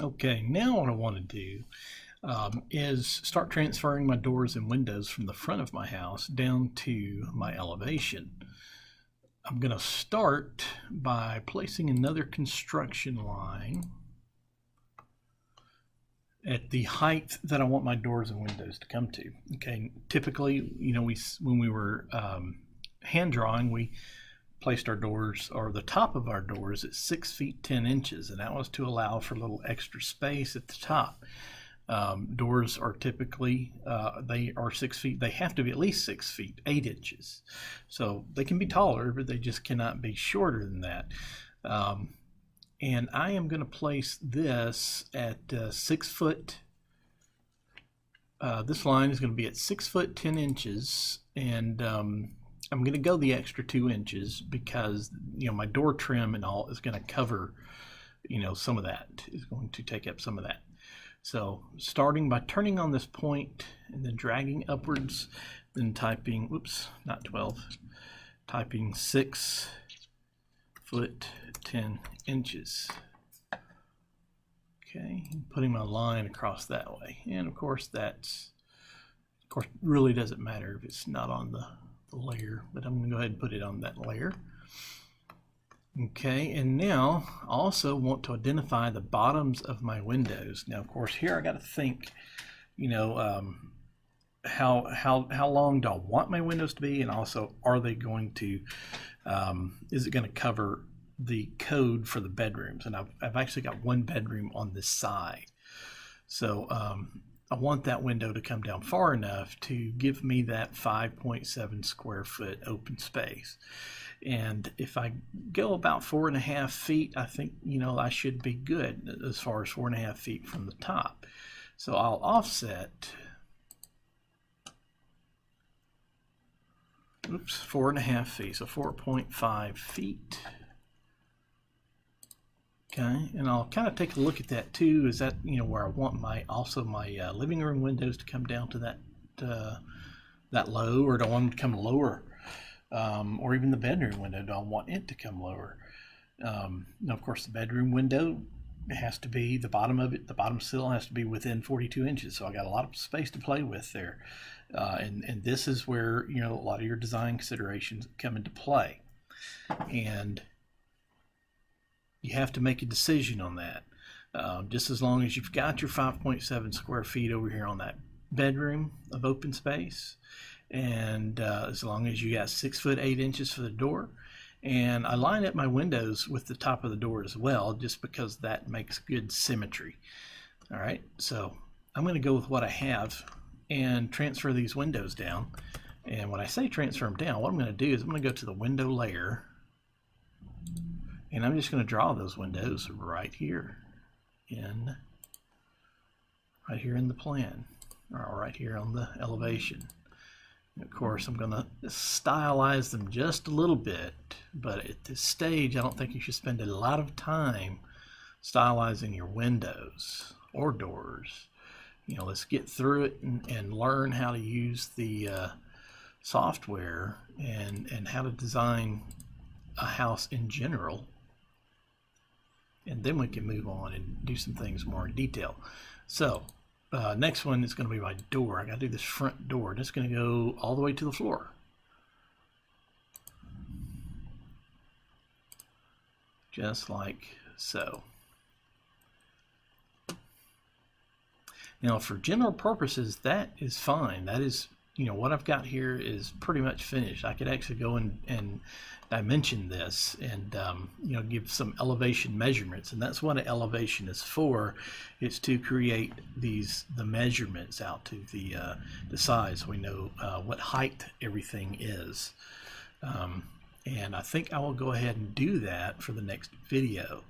Okay, now what I want to do is start transferring my doors and windows from the front of my house down to my elevation. I'm going to start by placing another construction line at the height that I want my doors and windows to come to. Okay, typically, when we were hand drawing, we placed our doors, or the top of our doors, at 6 feet 10 inches, and that was to allow for a little extra space at the top. Doors are typically they are 6 feet. They have to be at least 6 feet 8 inches. So they can be taller, but they just cannot be shorter than that. And I am going to place this at 6 foot. This line is going to be at 6 foot 10 inches, and I'm going to go the extra 2 inches because my door trim and all is going to cover some of that, is going to take up some of that. So starting by turning on this point and then dragging upwards, then typing, not 12, typing 6 foot 10 inches. Okay, putting my line across that way. And of course really doesn't matter if it's not on the layer, but I'm going to go ahead and put it on that layer. Okay, and now I also want to identify the bottoms of my windows. Now, of course, here I got to think, how long do I want my windows to be, and also are they going to, is it going to cover the code for the bedrooms? And I've actually got one bedroom on this side, so I want that window to come down far enough to give me that 5.7 square foot open space. And if I go about 4.5 feet, I think, I should be good as far as 4.5 feet from the top. So I'll offset, 4.5 feet, so 4.5 feet. Okay, and I'll kind of take a look at that too. Is that where I want my living room windows to come down to that low, or do I want them to come lower? Or even the bedroom window, do I want it to come lower? Now, of course, the bedroom window has to be, the bottom sill has to be within 42 inches. So I got a lot of space to play with there. And this is where a lot of your design considerations come into play. And you have to make a decision on that. Just as long as you've got your 5.7 square feet over here on that bedroom of open space, and as long as you got 6 foot 8 inches for the door, and I line up my windows with the top of the door as well, just because that makes good symmetry. All right, so I'm going to go with what I have and transfer these windows down. And when I say transfer them down, what I'm going to do is I'm going to go to the window layer, and I'm just going to draw those windows right here in the plan, or right here on the elevation. And of course, I'm going to stylize them just a little bit, but at this stage, I don't think you should spend a lot of time stylizing your windows or doors. Let's get through it and learn how to use the software and how to design a house in general. And then we can move on and do some things more in detail. So next one is going to be my door. I got to do this front door, and it's going to go all the way to the floor. Just like so. Now, for general purposes, that is fine. That is, what I've got here is pretty much finished. I could actually go and dimension this and give some elevation measurements, and that's what an elevation is for. It's to create the measurements out to the size. We know what height everything is, and I think I will go ahead and do that for the next video.